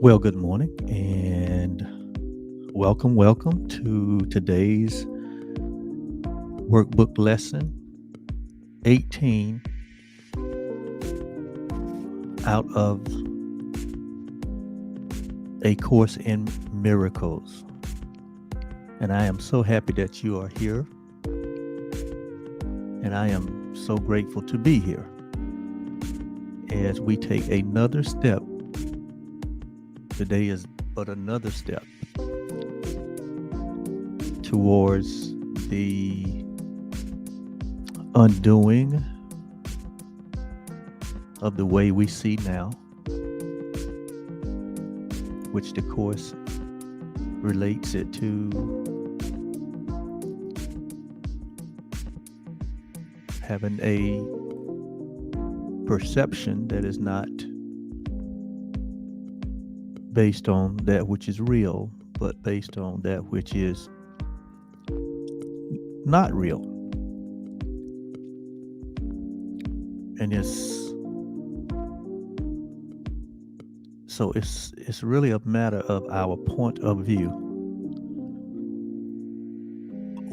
Well, good morning and welcome to today's workbook lesson 18 out of A Course in Miracles. And I am so happy that you are here, and I am so grateful to be here as we take another step. Today is but another step towards the undoing of the way we see now, which the Course relates it to having a perception that is not based on that which is real, but based on that which is not real. And it's really a matter of our point of view.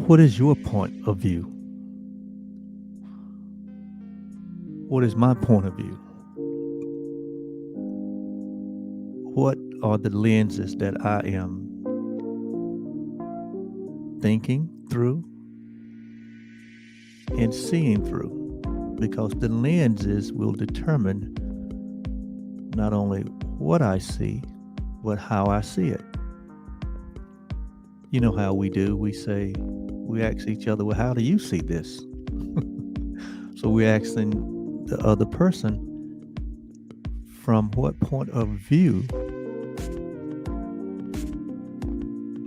What is your point of view? What is my point of view? What are the lenses that I am thinking through and seeing through? Because the lenses will determine not only what I see, but how I see it. You know how we do. We ask each other, well, how do you see this? So we're asking the other person, from what point of view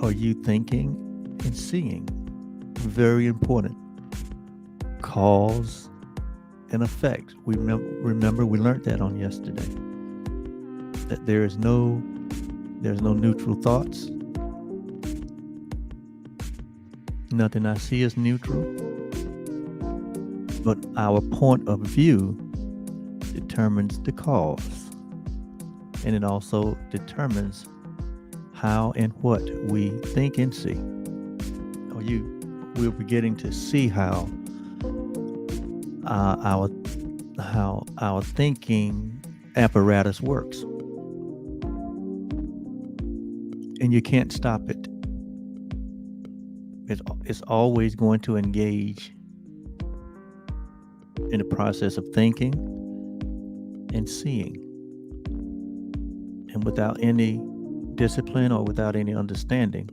are you thinking and seeing? Very important. Cause and effect. We remember we learned that on yesterday. That there's no neutral thoughts. Nothing I see is neutral. But our point of view determines the cause. And it also determines how and what we think and see. We're beginning to see how our thinking apparatus works. And you can't stop it. It's always going to engage in the process of thinking and seeing. And without any discipline or without any understanding,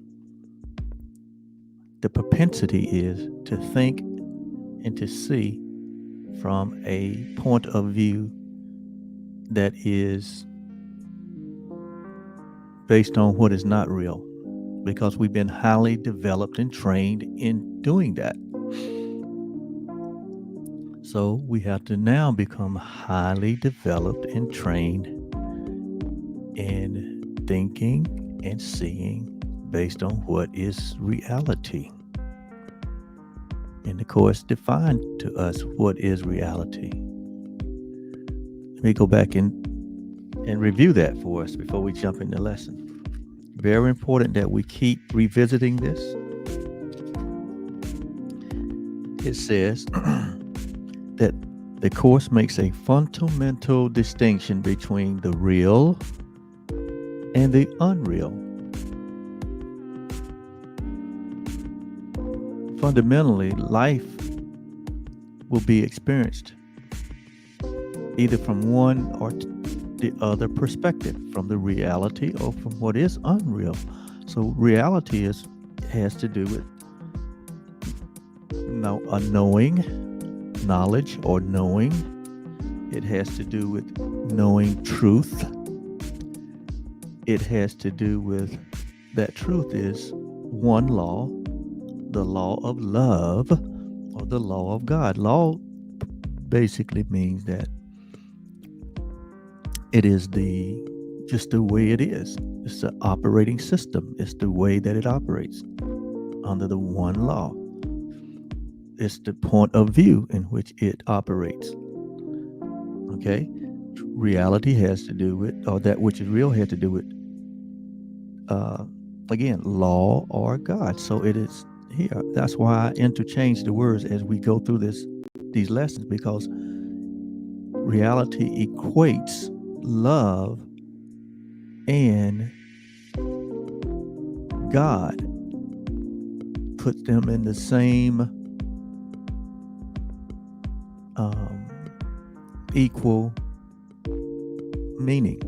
the propensity is to think and to see from a point of view that is based on what is not real, because we've been highly developed and trained in doing that. So we have to now become highly developed and trained in thinking and seeing based on what is reality. And the Course defined to us what is reality. Let me go back and review that for us before we jump in the lesson. Very important that we keep revisiting this. It says that the Course makes a fundamental distinction between the real and the unreal. Fundamentally, life will be experienced either from one or the other perspective, from the reality or from what is unreal. So reality has to do with a knowledge or knowing. It has to do with knowing truth. It has to do with that truth is one law, the law of love, or the law of God. Law basically means that it is just the way it is. It's the operating system. It's the way that it operates under the one law. It's the point of view in which it operates. Okay? Reality has to do with, or that which is real had to do with uh, again, law or God. So it is here. That's why I interchange the words as we go through these lessons, because reality equates love and God, puts them in the same equal meaning.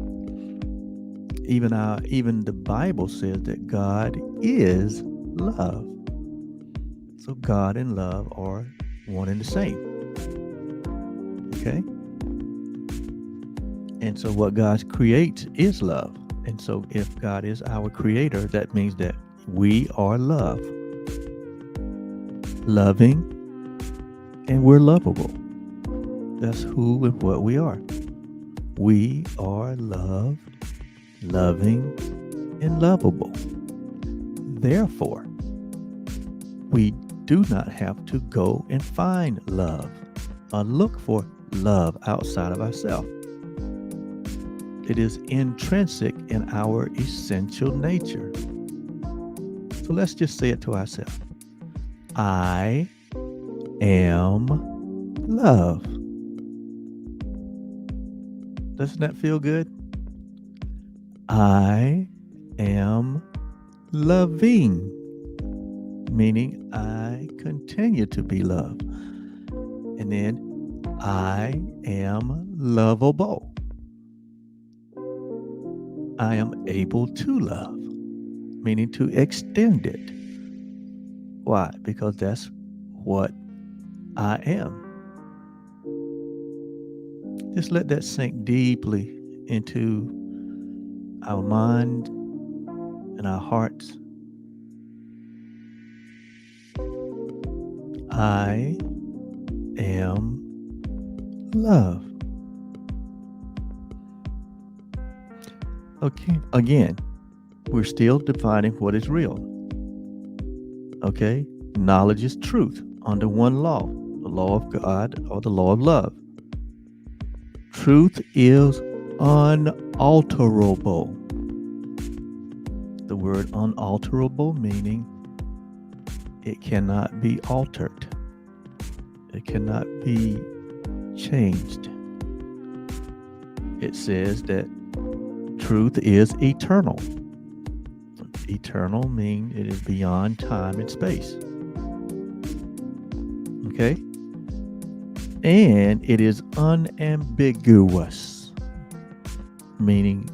Even the Bible says that God is love. So God and love are one and the same. Okay? And so what God creates is love. And so if God is our creator, that means that we are love. Loving, and we're lovable. That's who and what we are. We are love, loving, and lovable. Therefore, we do not have to go and find love or look for love outside of ourselves. It is intrinsic in our essential nature. So let's just say it to ourselves. I am love. Doesn't that feel good? I am loving, meaning I continue to be loved. And then I am lovable. I am able to love, meaning to extend it. Why? Because that's what I am. Just let that sink deeply into our mind and our hearts. I am love. Okay, again, we're still defining what is real. Okay, knowledge is truth under one law, the law of God or the law of love. Truth is unalterable. The word unalterable meaning it cannot be altered. It cannot be changed. It says that truth is eternal. Eternal means it is beyond time and space. Okay? And it is unambiguous, meaning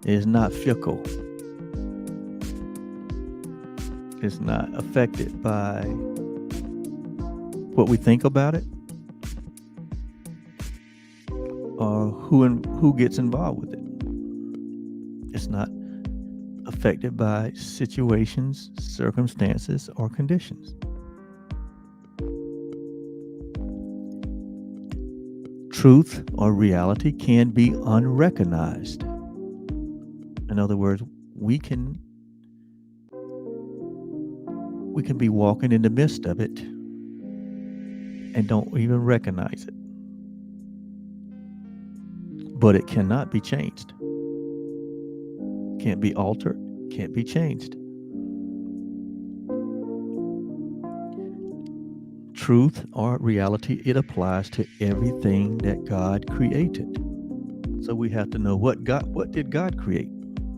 it is not fickle. It's not affected by what we think about it or who gets involved with it. It's not affected by situations, circumstances, or conditions. Truth or reality can be unrecognized. In other words, we can be walking in the midst of it and don't even recognize it. But it cannot be changed. Can't be altered, can't be changed. Truth or reality, it applies to everything that God created. So we have to know what did God create?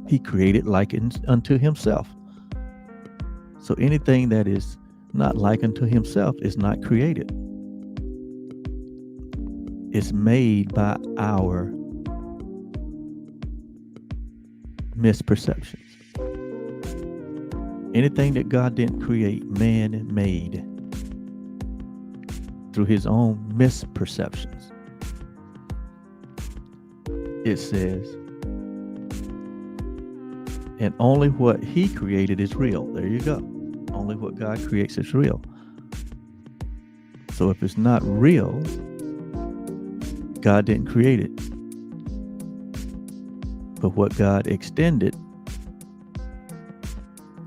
He created likened unto himself. So anything that is not like unto himself is not created. It's made by our misperceptions. Anything that God didn't create, man made through his own misperceptions. It says, and only what he created is real. There you go. Only what God creates is real. So if it's not real, God didn't create it. But what God extended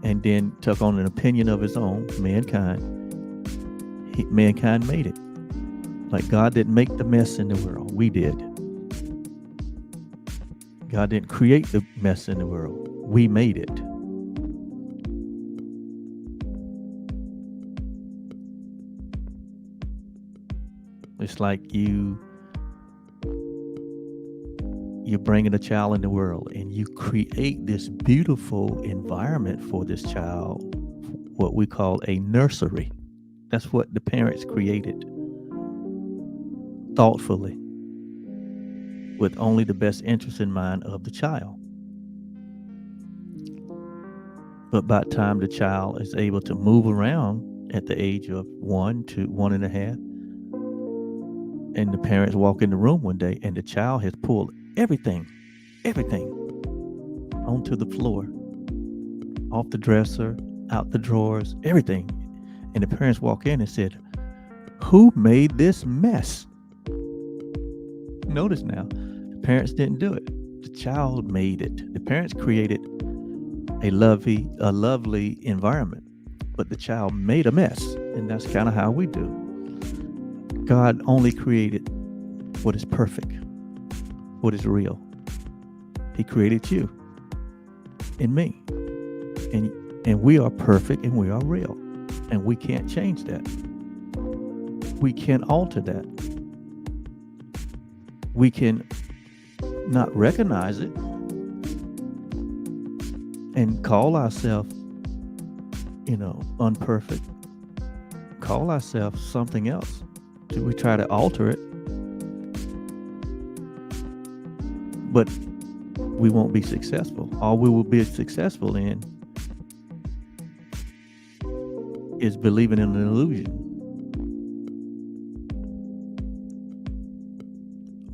and then took on an opinion of his own, mankind made it. Like God didn't make the mess in the world. We did. God didn't create the mess in the world. We made it. It's like you're bringing a child in the world and you create this beautiful environment for this child, what we call a nursery. That's what the parents created thoughtfully with only the best interest in mind of the child. But by the time the child is able to move around at the age of 1 to 1.5, and the parents walk in the room one day and the child has pulled everything onto the floor, off the dresser, out the drawers, everything. And the parents walk in and said, "Who made this mess?" Notice now, the parents didn't do it. The child made it. The parents created a lovely environment, but the child made a mess. And that's kind of how we do. God only created what is perfect, what is real. He created you and me. And we are perfect and we are real. And we can't change that. We can't alter that. We can not recognize it and call ourselves, unperfect, call ourselves something else. So we try to alter it, but we won't be successful. All we will be successful in is believing in an illusion.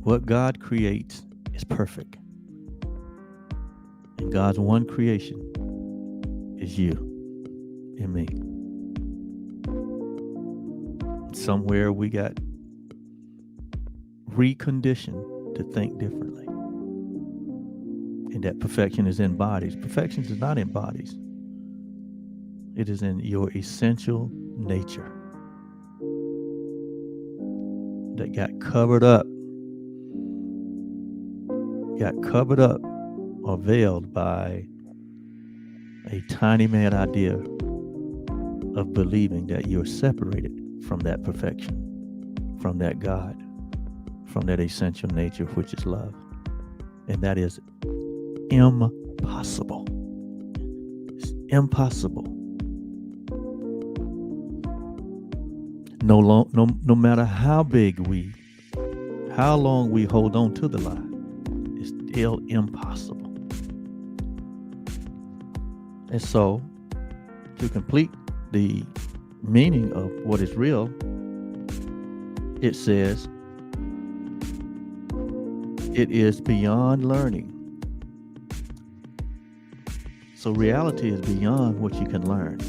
What God creates is perfect. And God's one creation is you and me. Somewhere we got reconditioned to think differently. And that perfection is in bodies. Perfection is not in bodies. It is in your essential nature that got covered up or veiled by a tiny mad idea of believing that you're separated from that perfection, from that God, from that essential nature, which is love. And that is impossible. It's impossible. No matter how long we hold on to the lie, it's still impossible. And so, to complete the meaning of what is real, it says, it is beyond learning. So reality is beyond what you can learn.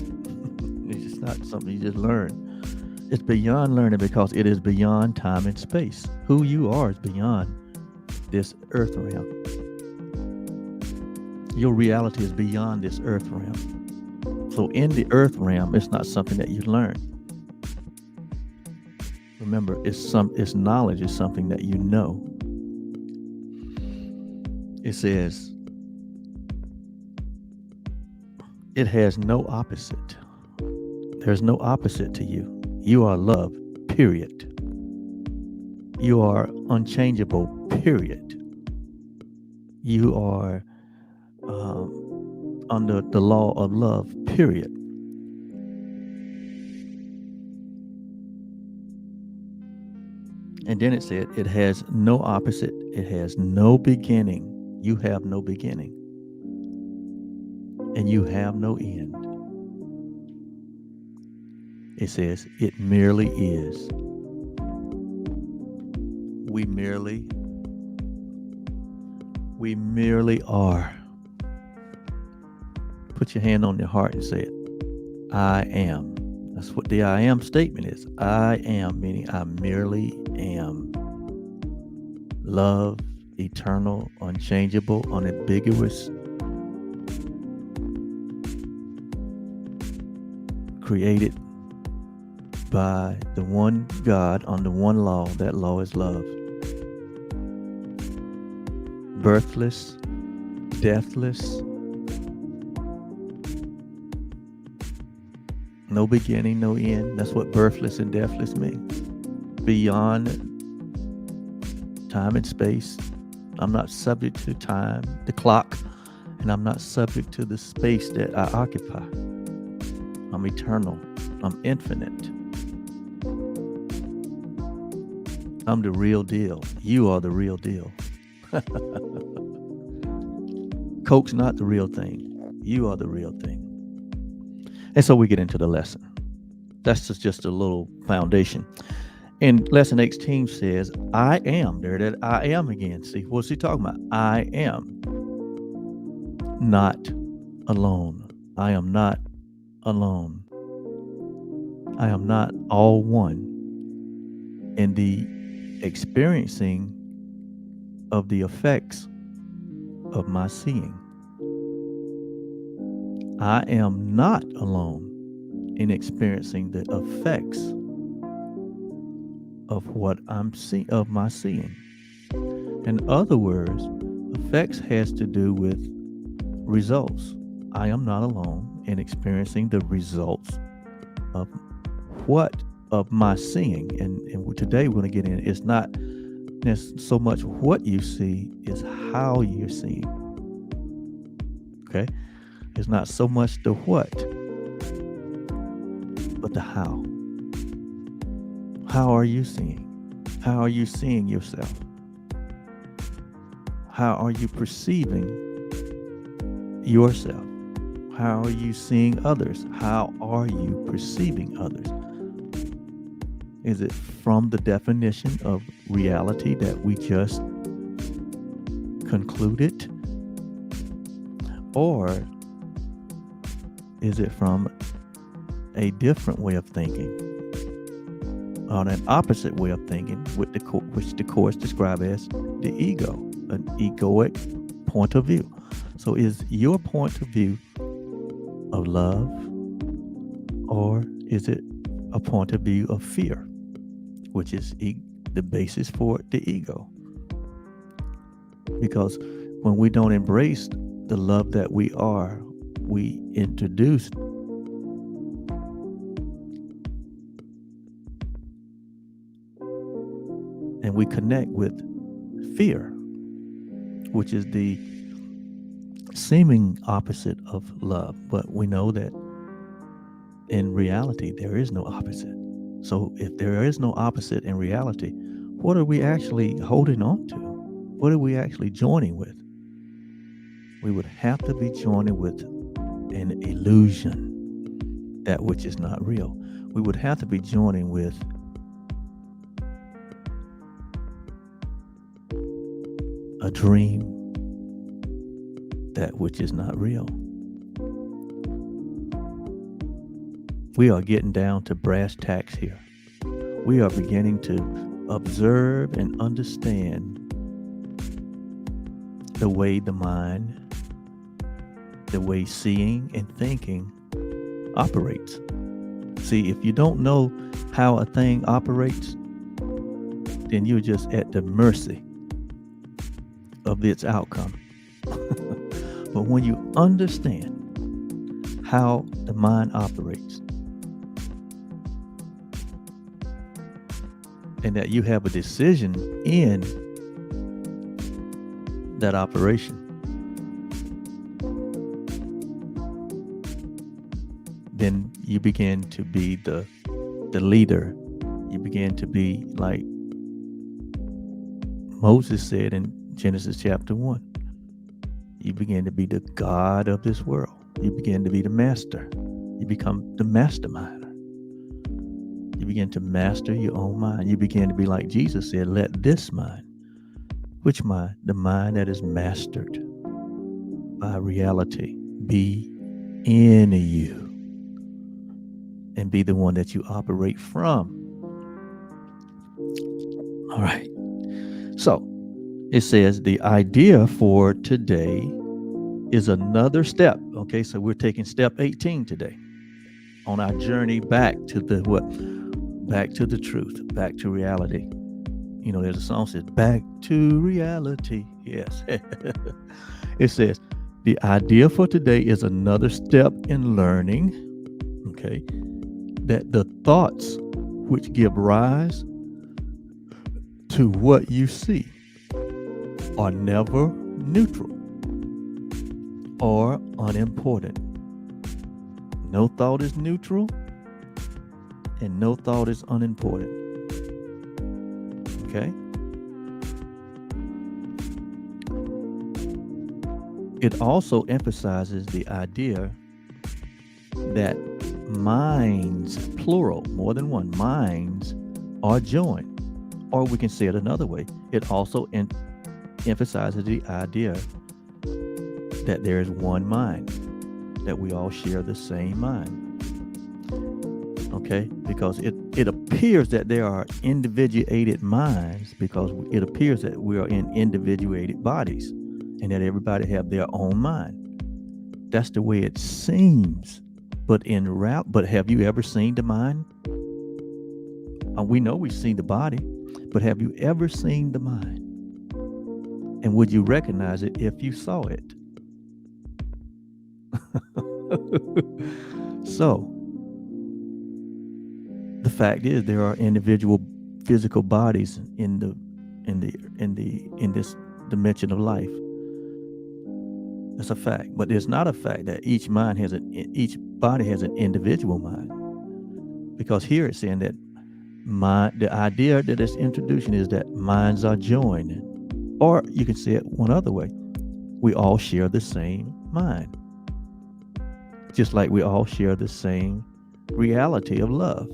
It's just not something you just learn. It's beyond learning because it is beyond time and space. Who you are is beyond this earth realm. Your reality is beyond this earth realm. So in the earth realm, it's not something that you learn. Remember, it's knowledge is something that you know. It says, it has no opposite. There's no opposite to you. You are love, period. You are unchangeable, period. You are under the law of love, period. And then it said, it has no opposite. It has no beginning. You have no beginning. And you have no end. It says, it merely is. We merely are. Put your hand on your heart and say it. I am. That's what the I am statement is. I am, meaning I merely am. Love, eternal, unchangeable, unambiguous. Created by the one God under one law. That law is love. Birthless, deathless, no beginning, no end. That's what birthless and deathless mean. beyond time and space. I'm not subject to time, the clock, and I'm not subject to the space that I occupy. I'm eternal. I'm infinite. I'm the real deal. You are the real deal. Coke's not the real thing. You are the real thing. And so we get into the lesson. That's just a little foundation. And lesson 18 says, I am. There that I am again. See, what's he talking about? I am not alone. I am not alone. I am not all one in the experiencing of the effects of my seeing. I am not alone in experiencing the effects of what I'm seeing, of my seeing. In other words, effects has to do with results. I am not alone in experiencing the results of of my seeing. And today we're going to get in. It's not so much what you see, is how you're seeing. Okay? It's not so much the what, but the how. How are you seeing? How are you seeing yourself? How are you perceiving yourself? How are you seeing others? How are you perceiving others? Is it from the definition of reality that we just concluded? Or is it from a different way of thinking, on an opposite way of thinking, which the Course describes as the ego, an egoic point of view? So is your point of view of love, or is it a point of view of fear, which is the basis for the ego? Because when we don't embrace the love that we are, we introduce and we connect with fear, which is the seeming opposite of love. But we know that in reality, there is no opposite. So if there is no opposite in reality, what are we actually holding on to? What are we actually joining with? We would have to be joining with an illusion, that which is not real. We would have to be joining with a dream, that which is not real. We are getting down to brass tacks here. We are beginning to observe and understand the way the mind, the way seeing and thinking operates. See, if you don't know how a thing operates, then you're just at the mercy of its outcome. But when you understand how the mind operates, and that you have a decision in that operation, then you begin to be the leader. You begin to be like Moses said in Genesis chapter 1. You begin to be the God of this world. You begin to be the master. You become the masterminder. You begin to master your own mind. You begin to be like Jesus said, let this mind. Which mind? The mind that is mastered by reality be in you, and be the one that you operate from. All right. So it says the idea for today is another step. Okay, so we're taking step 18 today on our journey back to the what? Back to the truth, back to reality. You know, there's a song that says, back to reality. Yes. It says, the idea for today is another step in learning, okay, that the thoughts which give rise to what you see are never neutral or unimportant. No thought is neutral and no thought is unimportant. Okay? It also emphasizes the idea that minds, plural, more than one, minds are joined. Or we can say it another way. It also emphasizes the idea that there is one mind, that we all share the same mind. Okay? Because it appears that there are individuated minds, because it appears that we are in individuated bodies and that everybody have their own mind. That's the way it seems. But have you ever seen the mind? We know we've seen the body, but have you ever seen the mind? And would you recognize it if you saw it? So, the fact is, there are individual physical bodies in this dimension of life. That's a fact, but it's not a fact that each body has an individual mind, because here it's saying that the idea that it's introducing is that minds are joined, or you can say it one other way: we all share the same mind, just like we all share the same reality of love,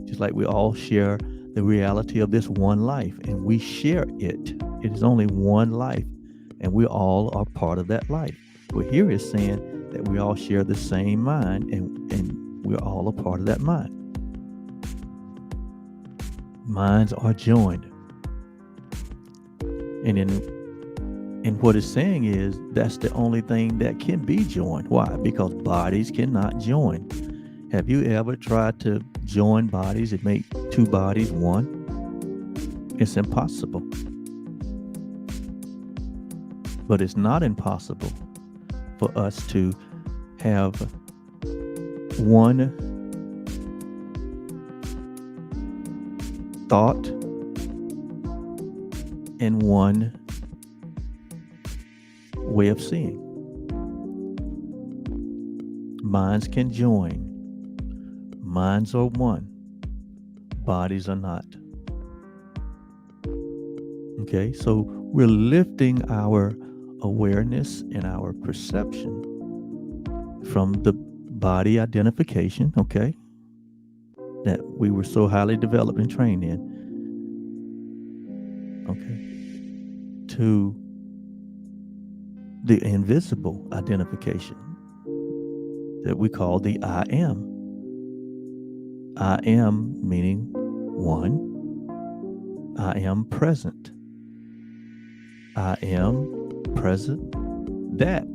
just like we all share the reality of this one life, and we share it. It is only one life, and we all are part of that life. But here it's saying that we all share the same mind, and we're all a part of that mind. Minds are joined. And what it's saying is that's the only thing that can be joined. Why? Because bodies cannot join. Have you ever tried to join bodies and make two bodies one? It's impossible. But it's not impossible for us to have one thought and one way of seeing. Minds can join. Minds are one. Bodies are not. Okay, so we're lifting our awareness and our perception from the body identification, okay, that we were so highly developed and trained in, okay, to the invisible identification that we call the I am. I am meaning one. I am present. I am present that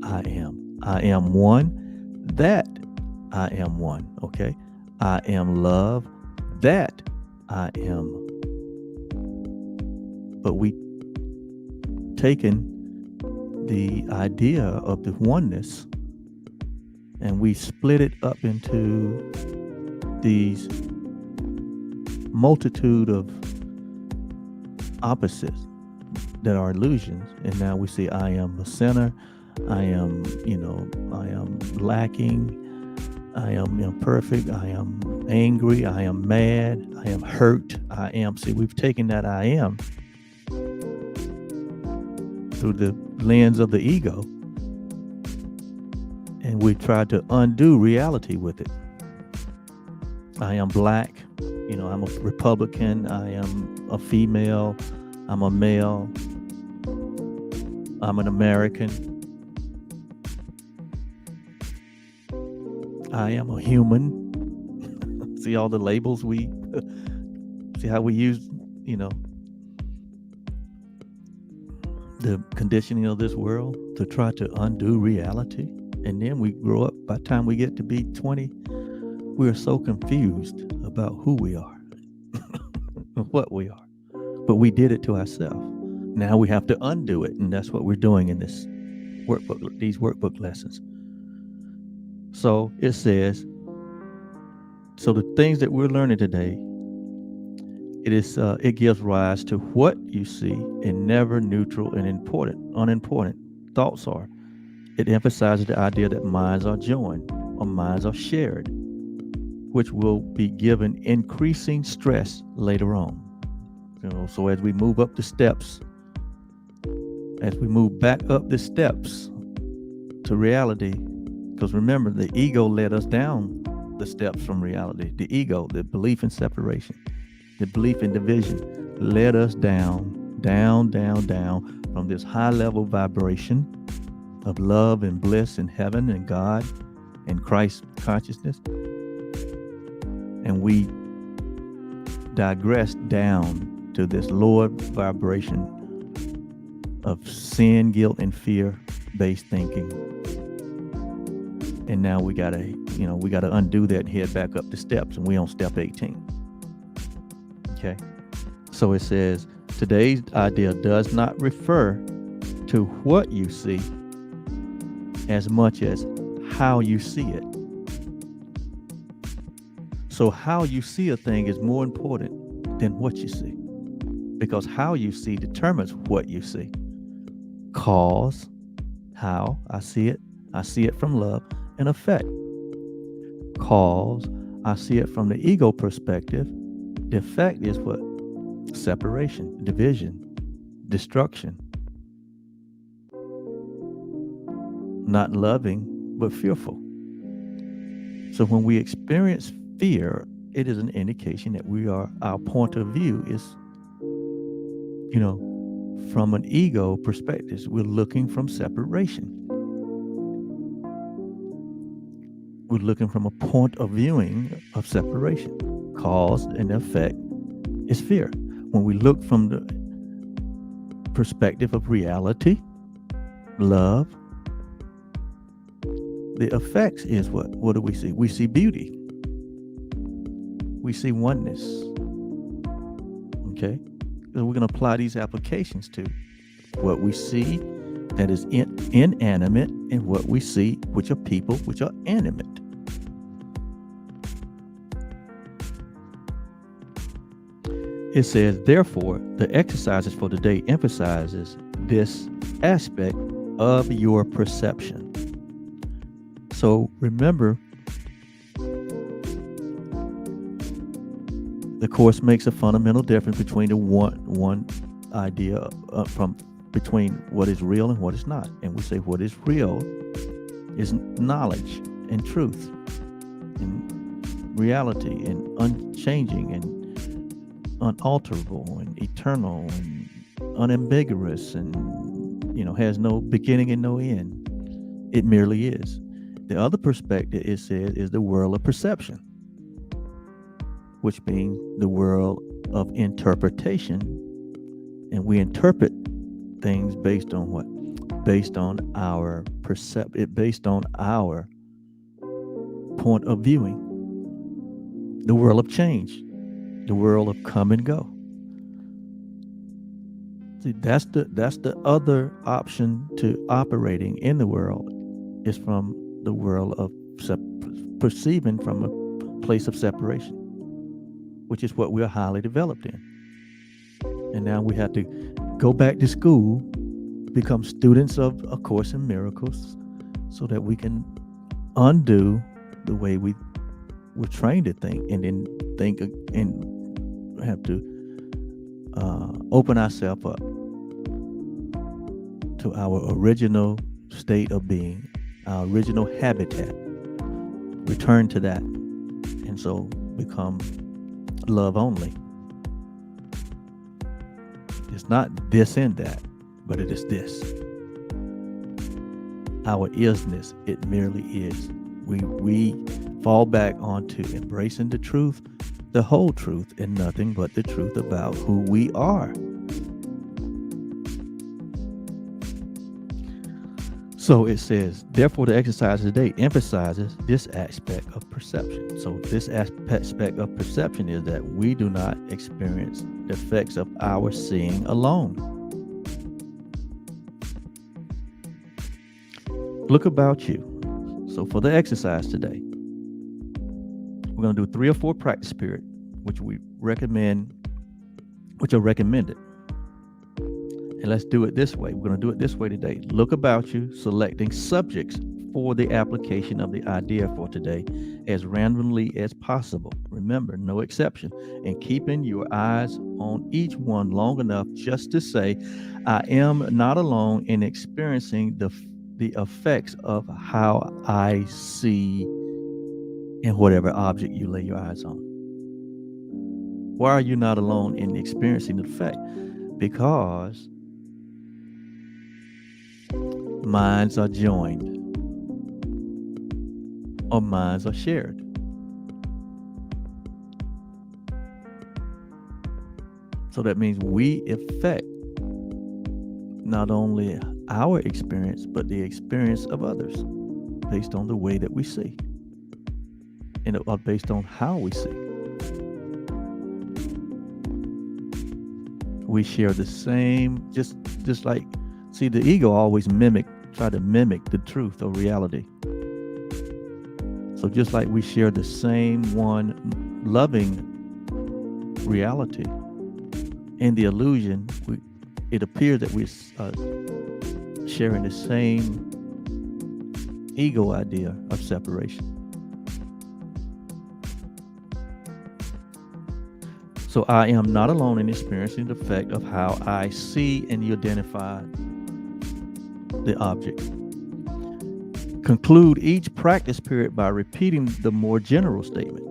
I am. I am one that I am one. Okay. I am love that I am. But we taken the idea of the oneness and we split it up into these multitude of opposites that are illusions. And now we say, I am a sinner. I am, I am lacking. I am imperfect. I am angry. I am mad. I am hurt. I am. See, we've taken that I am through the lens of the ego, and we tried to undo reality with it. I am black. I'm a Republican. I am a female. I'm a male. I'm an American. I am a human. See all the labels see how we use, the conditioning of this world to try to undo reality. And then we grow up, by the time we get to be 20, we are so confused about who we are, what we are. But we did it to ourselves. Now we have to undo it, and that's what we're doing in this workbook, these workbook lessons. So it says, so the things that we're learning today It gives rise to what you see and never neutral and unimportant thoughts are. It emphasizes the idea that minds are joined or minds are shared, which will be given increasing stress later on. So as we move up the steps, as we move back up the steps to reality, because remember, the ego led us down the steps from reality. The ego, the belief in separation, the belief in division, led us down, down, down, down from this high level vibration of love and bliss in heaven and God and Christ consciousness. And we digressed down to this lower vibration of sin, guilt, and fear based thinking. And now we gotta undo that and head back up the steps, and we on step 18. Okay. So it says, today's idea does not refer to what you see as much as how you see it. So how you see a thing is more important than what you see, because how you see determines what you see. Cause, how I see it from love, and effect. Cause, I see it from the ego perspective. The effect is what? Separation, division, destruction. Not loving, but fearful. So when we experience fear, it is an indication that our point of view is, from an ego perspective, we're looking from separation. We're looking from a point of viewing of separation. Cause and effect is fear. When we look from the perspective of reality, love, the effects is what? What do we see? We see beauty. We see oneness. Okay? So we're going to apply these applications to what we see that is inanimate and what we see, which are people, which are animate. It says, therefore, the exercises for today emphasizes this aspect of your perception. So remember, the Course makes a fundamental difference between the one idea between what is real and what is not. And we say what is real is knowledge and truth and reality and unchanging and unalterable and eternal and unambiguous and has no beginning and no end. It merely is. The other perspective, it says, is the world of perception, which means the world of interpretation. And we interpret things based on what? Based on our based on our point of viewing. The world of change, the world of come and go. See, that's the other option to operating in the world, is from the world of perceiving from a place of separation, which is what we're highly developed in. And now we have to go back to school, become students of A Course in Miracles, so that we can undo the way we were trained to think, and then think and have to open ourselves up to our original state of being, our original habitat. Return to that, and so become love only. It's not this and that, but it is this. Our isness, it merely is. We fall back onto embracing the truth, the whole truth, and nothing but the truth about who we are. So it says, therefore, the exercise today emphasizes this aspect of perception. So this aspect of perception is that we do not experience the effects of our seeing alone. Look about you. So for the exercise today, we're going to do 3 or 4 practice periods, which we recommend which are recommended. And let's do it this way. We're going to do it this way today. Look about you, selecting subjects for the application of the idea for today as randomly as possible. Remember, no exception. And keeping your eyes on each one long enough just to say, I am not alone in experiencing the effects of how I see in whatever object you lay your eyes on. Why are you not alone in experiencing the effect? Because minds are joined or minds are shared. So that means we affect not only our experience, but the experience of others based on the way that we see and based on how we see. We share the same, just like, see, the ego always try to mimic the truth or reality. So just like we share the same one loving reality, in the illusion, it appears that we're sharing the same ego idea of separation. So I am not alone in experiencing the effect of how I see, and you identify the object. Conclude each practice period by repeating the more general statement.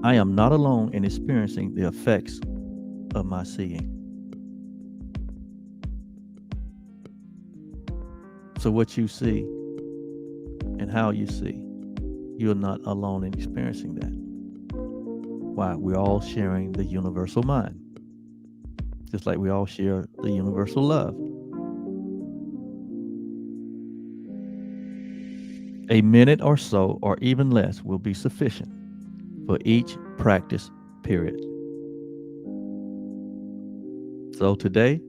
I am not alone in experiencing the effects of my seeing. So what you see and how you see, you're not alone in experiencing that. Why? We're all sharing the universal mind, just like we all share the universal love. A minute or so, or even less, will be sufficient for each practice period. So today,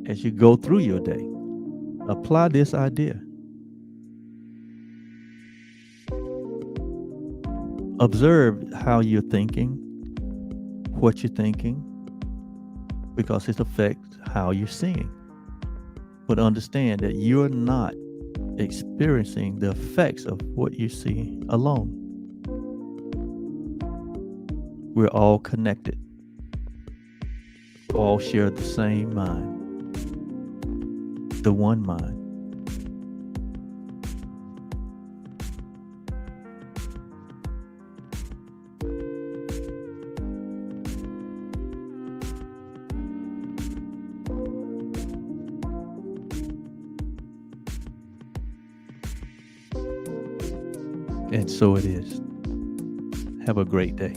as you go through your day, apply this idea. Observe how you're thinking, what you're thinking, because it affects how you're seeing. But understand that you're not experiencing the effects of what you see alone. We're all connected. We all share the same mind, the one mind. And so it is. Have a great day.